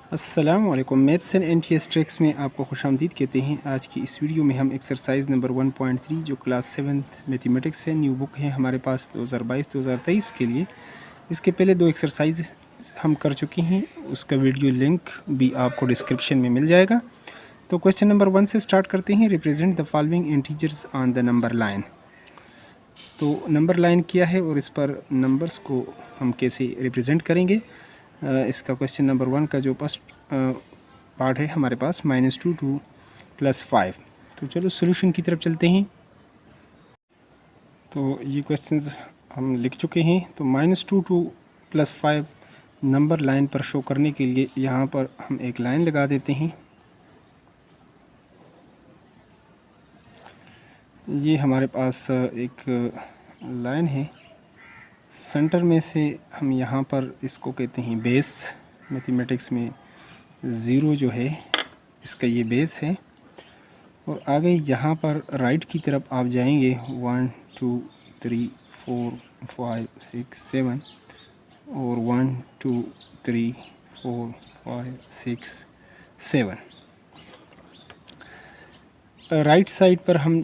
अस्सलामुअलैकुम। Maths and NTS tricks में आपको खुशामदीद कहते हैं। आज की इस वीडियो में हम एक्सरसाइज नंबर 1.3 जो क्लास 7th मैथमेटिक्स है, न्यू बुक है हमारे पास 2022-2023 के लिए। इसके पहले दो एक्सरसाइज हम कर चुके हैं, उसका वीडियो लिंक भी आपको डिस्क्रिप्शन में मिल जाएगा। तो क्वेश्चन नंबर 1 से स्टार्ट करते हैं। Represent the following integers on the number line. तो नंबर लाइन क्या है और इस पर नंबर्स को हम कैसे रिप्रेजेंट करेंगे, इसका क्वेश्चन नंबर 1 का जो फर्स्ट पार्ट है हमारे पास -2 to +5। तो चलो सॉल्यूशन की तरफ चलते हैं। तो ये क्वेश्चंस हम लिख चुके हैं। तो -2 to +5 नंबर लाइन पर शो करने के लिए यहाँ पर हम एक लाइन लगा देते हैं। ये हमारे पास एक लाइन है, सेंटर में से हम यहाँ पर इसको कहते हैं बेस। मैथमेटिक्स में 0 जो है इसका ये बेस है। और आगे यहाँ पर राइट की तरफ आप जाएंगे 1 2 3 4 5 6 7 और 1 2 3 4 5 6 7। राइट साइड पर हम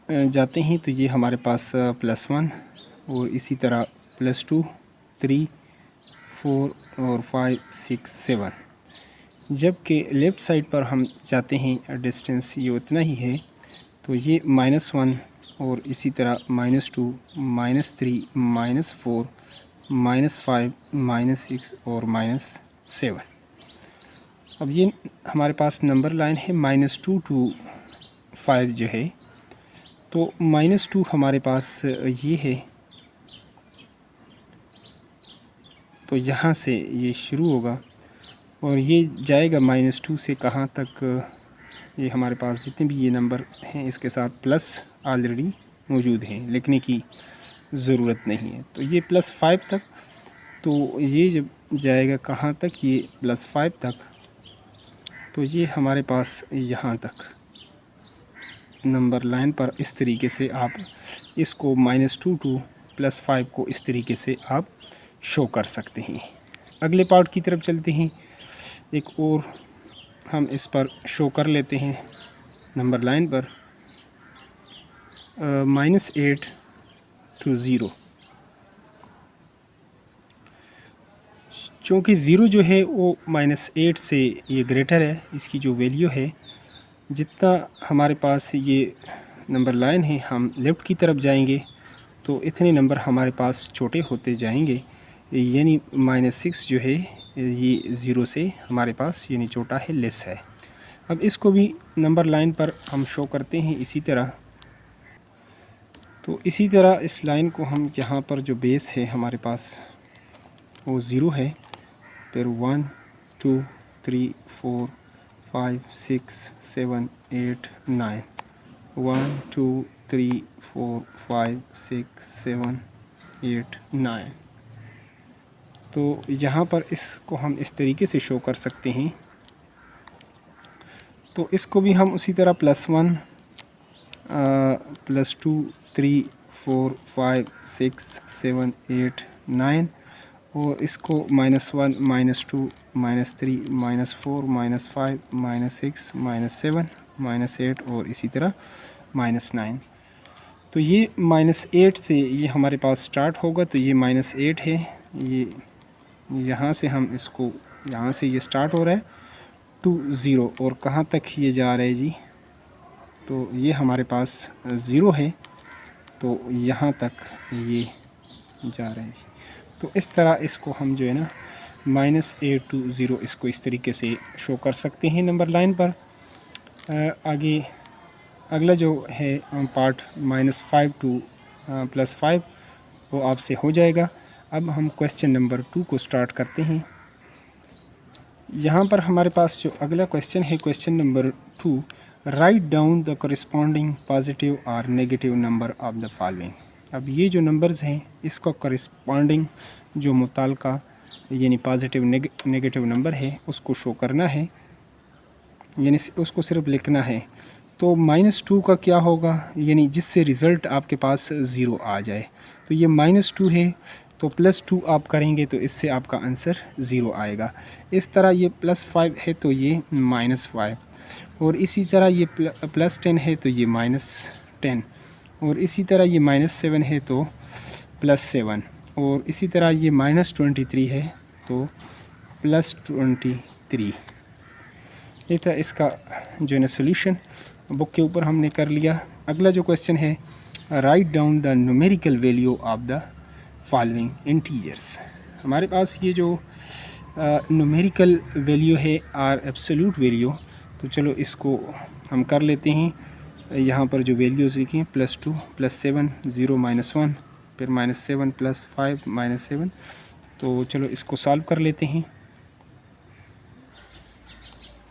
जाते हैं तो ये हमारे पास +1 और इसी तरह +2 3 4 और 5 6 7। जबकि लेफ़्ट साइड पर हम जाते हैं, डिस्टेंस ये उतना ही है, तो ये -1 और इसी तरह -2 -3 -4 -5 -6 और -7। अब ये हमारे पास नंबर लाइन है -2 to 5 जो है। तो -2 हमारे पास ये है, तो यहाँ से ये शुरू होगा और ये जाएगा -2 से कहाँ तक। ये हमारे पास जितने भी ये नंबर हैं इसके साथ प्लस ऑलरेडी मौजूद हैं, लिखने की ज़रूरत नहीं है। तो ये +5 तक, तो ये जब जाएगा कहाँ तक, ये +5 तक, तो ये हमारे पास यहाँ तक नंबर लाइन पर इस तरीके से आप इसको -2 to +5 को इस तरीके से आप शो कर सकते हैं। अगले पार्ट की तरफ चलते हैं। एक और हम इस पर शो कर लेते हैं नंबर लाइन पर -8 to 0। चूँकि 0 जो है वो -8 से ये ग्रेटर है, इसकी जो वैल्यू है, जितना हमारे पास ये नंबर लाइन है हम लेफ़्ट की तरफ जाएंगे तो इतने नंबर हमारे पास छोटे होते जाएंगे, यानी -6 जो है ये 0 से हमारे पास यानी छोटा है, लेस है। अब इसको भी नंबर लाइन पर हम शो करते हैं इसी तरह। तो इसी तरह इस लाइन को हम यहाँ पर जो बेस है हमारे पास वो 0 है, फिर 1 2 3 4 5 6 7 8 9 1 2 3 4 5 6 7 8 9। तो यहाँ पर इसको हम इस तरीके से शो कर सकते हैं। तो इसको भी हम उसी तरह +1 +2 3 4 5 6 7 8 9 और इसको -1 -2 -3 -4 -5 -6 -7 -8 और इसी तरह -9। तो ये -8 से ये हमारे पास स्टार्ट होगा, तो ये -8 है। ये यहाँ से हम इसको, यहाँ से ये स्टार्ट हो रहा है टू 0 और कहाँ तक ये जा रहा है जी, तो ये हमारे पास 0 है, तो यहाँ तक ये जा रहा है जी। तो इस तरह इसको हम जो है ना -8 to 0 इसको इस तरीके से शो कर सकते हैं नंबर लाइन पर। आगे अगला जो है पार्ट -5 to +5 वो आपसे हो जाएगा। अब हम क्वेश्चन नंबर 2 को स्टार्ट करते हैं। यहाँ पर हमारे पास जो अगला क्वेश्चन है, question number 2, write down the corresponding positive और negative number of the following. अब ये जो नंबर्स हैं इसका कॉरेस्पॉन्डिंग जो मुताल्लिका यानी पॉजिटिव नेगेटिव नंबर है उसको शो करना है, यानी उसको सिर्फ लिखना है। तो -2 का क्या होगा, यानी जिससे रिज़ल्ट आपके पास 0 आ जाए। तो ये -2 है, तो +2 आप करेंगे तो इससे आपका आंसर 0 आएगा। इस तरह ये +5 है तो ये -5, और इसी तरह ये +10 है तो ये -10, और इसी तरह ये -7 है तो +7, और इसी तरह ये -23 है तो +23। ये था इसका जो है ना सोल्यूशन, बुक के ऊपर हमने कर लिया। अगला जो क्वेश्चन है, right down the numerical value of the following integers. हमारे पास ये जो न्यूमेरिकल वैल्यू है आर एब्सोल्यूट वैल्यू, तो चलो इसको हम कर लेते हैं। यहाँ पर जो वैल्यूज़ लिखी +2 +7 0 -1 फिर -7 +5 -7, तो चलो इसको सॉल्व कर लेते हैं।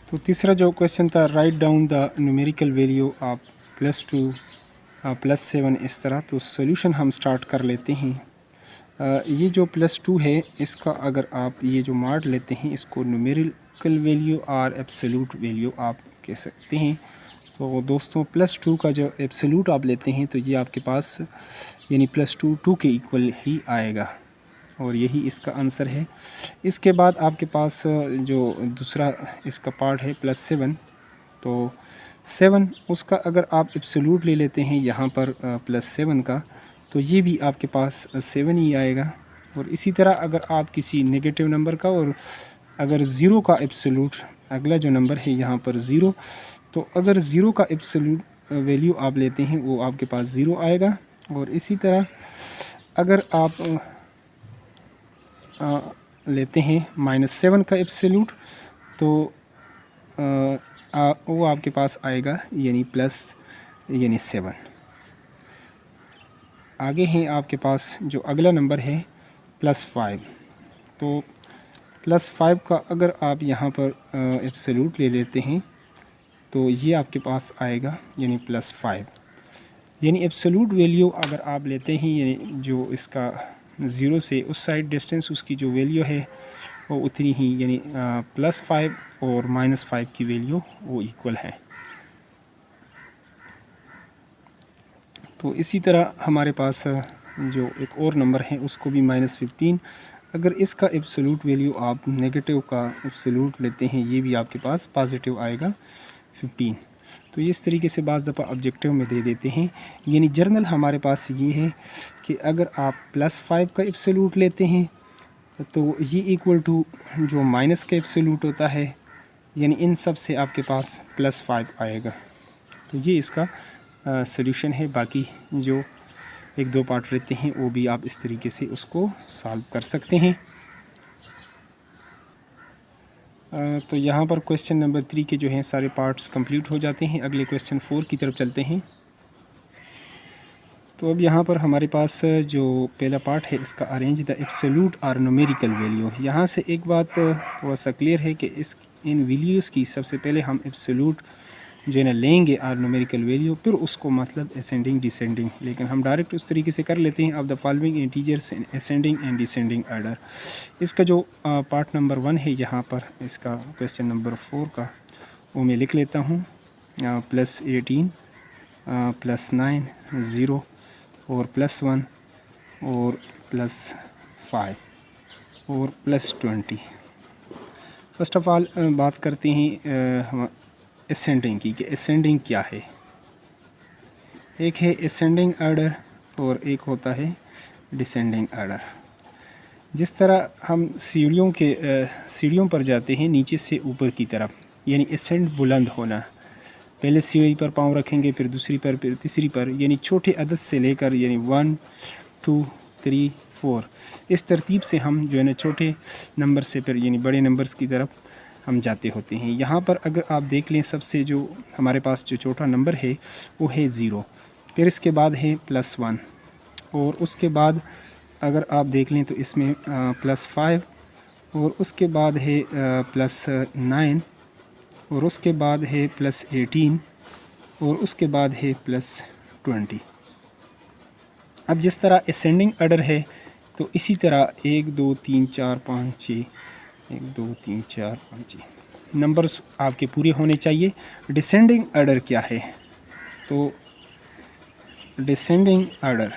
तो तीसरा जो क्वेश्चन था, right down the numerical value of +2 +7, इस तरह। तो सॉल्यूशन हम स्टार्ट कर लेते हैं। ये जो +2 है, इसका अगर आप ये जो मार्ड लेते हैं, इसको न्यूमेरिकल वैल्यू और एब्सोल्यूट वैल्यू आप कह सकते हैं। तो दोस्तों +2 का जो एब्सोल्यूट आप लेते हैं तो ये आपके पास यानी +2 के इक्वल ही आएगा, और यही इसका आंसर है। इसके बाद आपके पास जो दूसरा इसका पार्ट है +7, तो 7 उसका अगर आप एब्सोल्यूट ले लेते हैं यहाँ पर +7 का, तो ये भी आपके पास 7 ही आएगा। और इसी तरह अगर आप किसी नेगेटिव नंबर का, और अगर 0 का एब्सोल्यूट, अगला जो नंबर है यहाँ पर 0, तो अगर 0 का एब्सोल्यूट वैल्यू आप लेते हैं वो आपके पास 0 आएगा। और इसी तरह अगर आप लेते हैं -7 का एब्सोल्यूट, तो वो आपके पास आएगा यानी यानी 7। आगे हैं आपके पास जो अगला नंबर है +5, तो +5 का अगर आप यहाँ पर एब्सोल्यूट ले लेते हैं तो ये आपके पास आएगा यानी +5, यानी एब्सोल्यूट वैल्यू अगर आप लेते हैं यानी जो इसका 0 से उस साइड डिस्टेंस उसकी जो वैल्यू है वो उतनी ही, यानी +5 और -5 की वैल्यू वो इक्वल है। तो इसी तरह हमारे पास जो एक और नंबर है उसको भी -15, अगर इसका एब्सोल्यूट वैल्यू आप नेगेटिव का एब्सोल्यूट लेते हैं, ये भी आपके पास पॉजिटिव आएगा 15। तो इस तरीके से बाज़ दफ़ा ऑब्जेक्टिव में दे देते हैं। यानी जर्नल हमारे पास ये है कि अगर आप +5 का एब्सोल्यूट लेते हैं तो ये इक्वल टू जो माइनस का एब्सोल्यूट होता है, यानी इन सब से आपके पास +5 आएगा। तो ये इसका सॉल्यूशन है। बाकी जो 1-2 पार्ट रहते हैं वो भी आप इस तरीके से उसको सॉल्व कर सकते हैं। तो यहाँ पर क्वेश्चन नंबर 3 के जो हैं सारे पार्ट्स कंप्लीट हो जाते हैं। अगले क्वेश्चन 4 की तरफ चलते हैं। तो अब यहाँ पर हमारे पास जो पहला पार्ट है इसका अरेंज द एब्सोल्यूट और न्यूमेरिकल वैल्यू। यहाँ से एक बात थोड़ा सा क्लियर है कि इन वैल्यूज़ की सबसे पहले हम एब्सोल्यूट जो है ना लेंगे और न्यूमेरिकल वैल्यू, फिर उसको मतलब असेंडिंग डिसेंडिंग, लेकिन हम डायरेक्ट उस तरीके से कर लेते हैं। अब the following integers in ascending and descending order. इसका जो पार्ट नंबर 1 है यहाँ पर, इसका क्वेश्चन नंबर 4 का, वो मैं लिख लेता हूँ। +18 +9 0 और +1 और +5 और +20। फर्स्ट ऑफ ऑल बात करते हैं असेंडिंग की, कि असेंडिंग क्या है। एक है असेंडिंग ऑर्डर और एक होता है डिसेंडिंग ऑर्डर। जिस तरह हम सीढ़ियों पर जाते हैं नीचे से ऊपर की तरफ, यानी असेंड बुलंद होना, पहले सीढ़ी पर पाँव रखेंगे, फिर दूसरी पर, फिर तीसरी पर, यानी छोटे अदद से लेकर यानी 1 2 3 4 इस तरतीब से हम जो है ना छोटे नंबर से फिर यानी बड़े नंबर्स की तरफ हम जाते होते हैं। यहाँ पर अगर आप देख लें, सबसे जो हमारे पास जो छोटा नंबर है वो है 0, फिर इसके बाद है +1, और उसके बाद अगर आप देख लें तो इसमें +5, और उसके बाद है +9, और उसके बाद है +18, और उसके बाद है +20। अब जिस तरह असेंडिंग ऑर्डर है तो इसी तरह 1 2 3 4 5 6 1 2 3 4 5 6 नंबर्स आपके पूरे होने चाहिए। डिसेंडिंग ऑर्डर क्या है? तो डिसेंडिंग ऑर्डर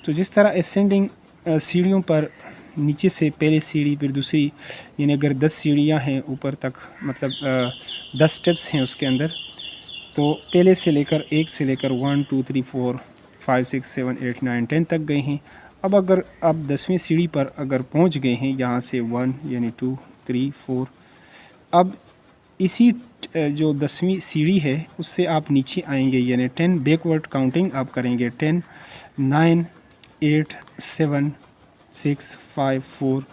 तो जिस तरह असेंडिंग सीढ़ियों पर नीचे से पहले सीढ़ी फिर दूसरी, यानी अगर 10 सीढ़ियाँ हैं ऊपर तक, मतलब 10 स्टेप्स हैं उसके अंदर, तो पहले से लेकर 1 से लेकर 1 2 3 4 5 6 7 8 9 10 तक गए हैं। अब अगर आप 10वीं सीढ़ी पर अगर पहुंच गए हैं, यहाँ से 1 यानी 2 3 4, अब इसी जो 10वीं सीढ़ी है उससे आप नीचे आएंगे, यानी 10 बैकवर्ड काउंटिंग आप करेंगे, 10 9 8 7 6 5 4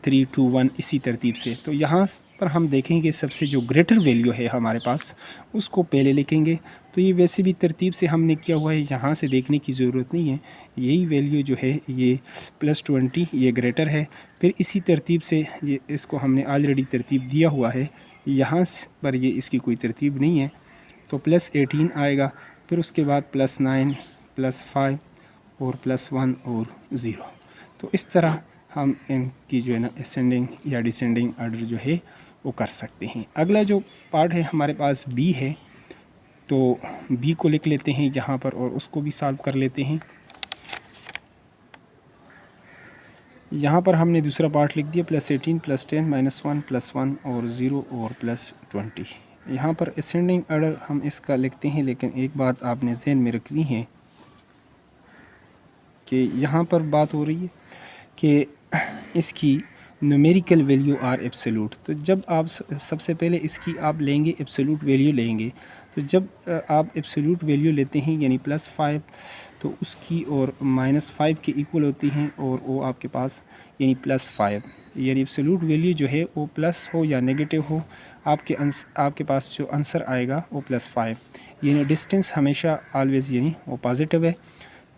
3 2 1 इसी तरतीब से। तो यहाँ पर हम देखेंगे सबसे जो ग्रेटर वैल्यू है हमारे पास उसको पहले लिखेंगे। तो ये वैसे भी तरतीब से हमने किया हुआ है, यहाँ से देखने की ज़रूरत नहीं है। यही वैल्यू जो है ये +20 ये ग्रेटर है। फिर इसी तरतीब से ये इसको हमने ऑलरेडी तरतीब दिया हुआ है, यहाँ पर ये इसकी कोई तरतीब नहीं है, तो +18 आएगा। फिर उसके बाद +9 +5 और +1 और 0। तो इस तरह हम इनकी जो है ना असेंडिंग या डिसेंडिंग ऑर्डर जो है वो कर सकते हैं। अगला जो पार्ट है हमारे पास बी है, तो बी को लिख लेते हैं यहाँ पर और उसको भी सॉल्व कर लेते हैं। यहाँ पर हमने दूसरा पार्ट लिख दिया, +18 +10 -1 +1 और 0 और +20। यहाँ पर असेंडिंग ऑर्डर हम इसका लिखते हैं, लेकिन एक बात आपने ज़हन में रखनी है कि यहाँ पर बात हो रही है कि इसकी न्यूमेरिकल वैल्यू आर एब्सोल्यूट। तो जब आप सबसे पहले इसकी आप लेंगे एब्सोल्यूट वैल्यू लेंगे, तो जब आप एब्सोल्यूट वैल्यू लेते हैं यानी +5, तो उसकी और -5 के इक्वल होती हैं, और वो आपके पास यानी +5, यानी एब्सोल्यूट वैल्यू जो है वो प्लस हो या नेगेटिव हो, आपके पास जो आंसर आएगा वो +5, यानी डिस्टेंस हमेशा ऑलवेज़ यानी वो पॉजिटिव है।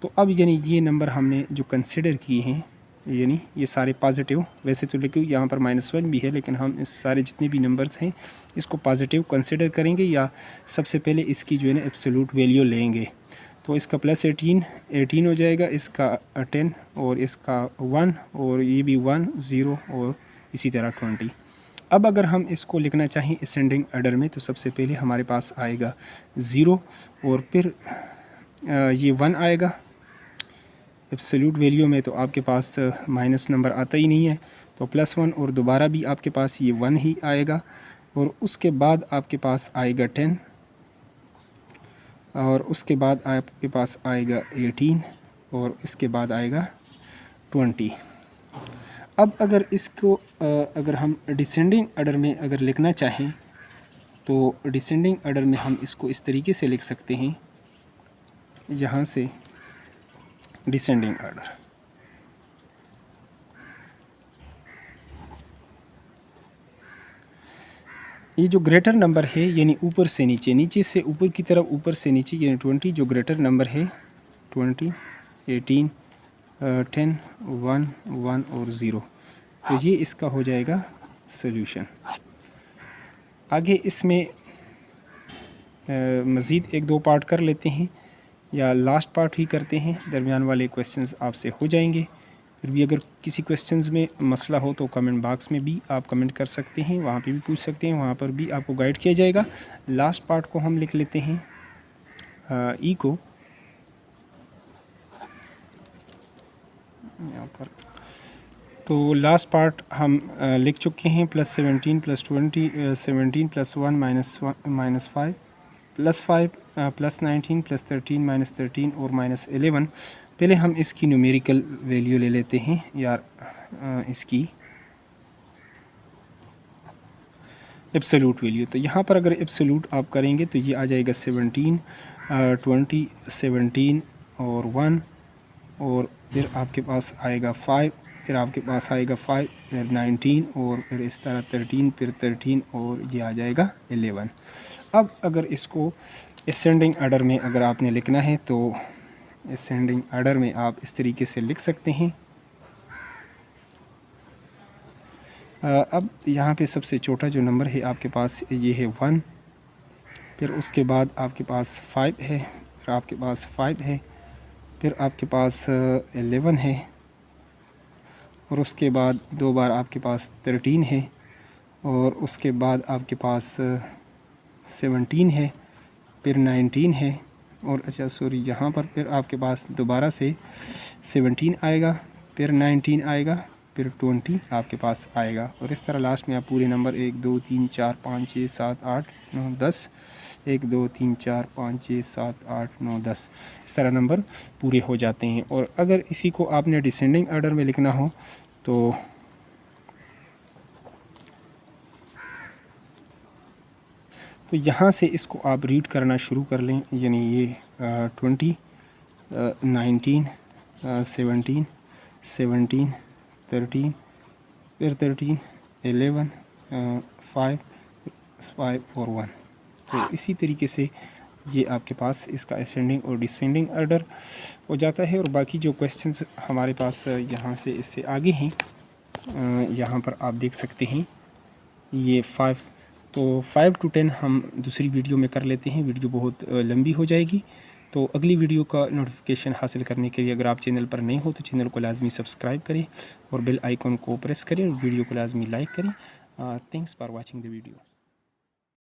तो अब यानी ये नंबर हमने जो कंसिडर किए हैं, यानी ये सारे पॉजिटिव, वैसे तो लेकिन यहाँ पर -1 भी है, लेकिन हम इस सारे जितने भी नंबर्स हैं इसको पॉजिटिव कंसिडर करेंगे, या सबसे पहले इसकी जो है ना एब्सोल्यूट वैल्यू लेंगे। तो इसका +18 हो जाएगा, इसका 10 और इसका 1 और ये भी 1 0 और इसी तरह 20। अब अगर हम इसको लिखना चाहें असेंडिंग ऑर्डर में, तो सबसे पहले हमारे पास आएगा 0 और फिर ये 1 आएगा एब्सोल्यूट वैल्यू में, तो आपके पास माइनस नंबर आता ही नहीं है, तो +1 और दोबारा भी आपके पास ये 1 ही आएगा, और उसके बाद आपके पास आएगा 10 और उसके बाद आपके पास आएगा 18 और इसके बाद आएगा 20। अब अगर इसको अगर हम डिसेंडिंग ऑर्डर में अगर लिखना चाहें, तो डिसेंडिंग ऑर्डर में हम इसको इस तरीके से लिख सकते हैं, यहाँ से डिसेंडिंग ऑर्डर, ये जो ग्रेटर नंबर है यानी ऊपर से नीचे, नीचे से ऊपर की तरफ, ऊपर से नीचे, यानी 20 जो ग्रेटर नंबर है, 20 18 10 1 1 और 0, तो ये इसका हो जाएगा सॉल्यूशन। आगे इसमें मज़ीद 1-2 पार्ट कर लेते हैं, या लास्ट पार्ट ही करते हैं, दरमियान वाले क्वेश्चंस आपसे हो जाएंगे। फिर भी अगर किसी क्वेश्चंस में मसला हो तो कमेंट बॉक्स में भी आप कमेंट कर सकते हैं, वहाँ पे भी पूछ सकते हैं, वहाँ पर भी आपको गाइड किया जाएगा। लास्ट पार्ट को हम लिख लेते हैं ई को यहाँ पर, तो लास्ट पार्ट हम लिख चुके हैं, +17 +20 17 +1 -5 +5 +19 +13 -13 और -11। पहले हम इसकी न्यूमेरिकल वैल्यू ले लेते हैं यार, इसकी एब्सोल्यूट वैल्यू। तो यहाँ पर अगर एब्सोल्यूट आप करेंगे तो ये आ जाएगा 17 20 17 और 1, और फिर आपके पास आएगा 5, फिर आपके पास आएगा 5, फिर 19 और फिर इस तरह 13, फिर 13 और ये आ जाएगा 11। अब अगर इसको असेंडिंग ऑर्डर में अगर आपने लिखना है, तो असेंडिंग ऑर्डर में आप इस तरीके से लिख सकते हैं। अब यहाँ पे सबसे छोटा जो नंबर है आपके पास ये है 1, फिर उसके बाद आपके पास 5 है, फिर आपके पास 5 है, फिर आपके पास 11 है, और उसके बाद 2 बार आपके पास 13 है, और उसके बाद आपके पास 17 है, फिर 19 है, और अच्छा सॉरी, यहाँ पर फिर आपके पास दोबारा से 17 आएगा, फिर 19 आएगा, फिर 20 आपके पास आएगा। और इस तरह लास्ट में आप पूरे नंबर 1 2 3 4 5 6 7 8 9 10 1 2 3 4 5 6 7 8 9 10 इस तरह नंबर पूरे हो जाते हैं। और अगर इसी को आपने डिसेंडिंग ऑर्डर में लिखना हो तो यहाँ से इसको आप रीड करना शुरू कर लें, यानी ये 20 19 17 17 13 फिर 13 11 5 5 और 1। तो इसी तरीके से ये आपके पास इसका असेंडिंग और डिसेंडिंग ऑर्डर हो जाता है। और बाकी जो क्वेश्चंस हमारे पास यहाँ से इससे आगे हैं, यहाँ पर आप देख सकते हैं ये 5, तो 5 to 10 हम दूसरी वीडियो में कर लेते हैं, वीडियो बहुत लंबी हो जाएगी। तो अगली वीडियो का नोटिफिकेशन हासिल करने के लिए अगर आप चैनल पर नए हो तो चैनल को लाजमी सब्सक्राइब करें और बेल आइकन को प्रेस करें और वीडियो को लाजमी लाइक करें। Thanks for watching the video.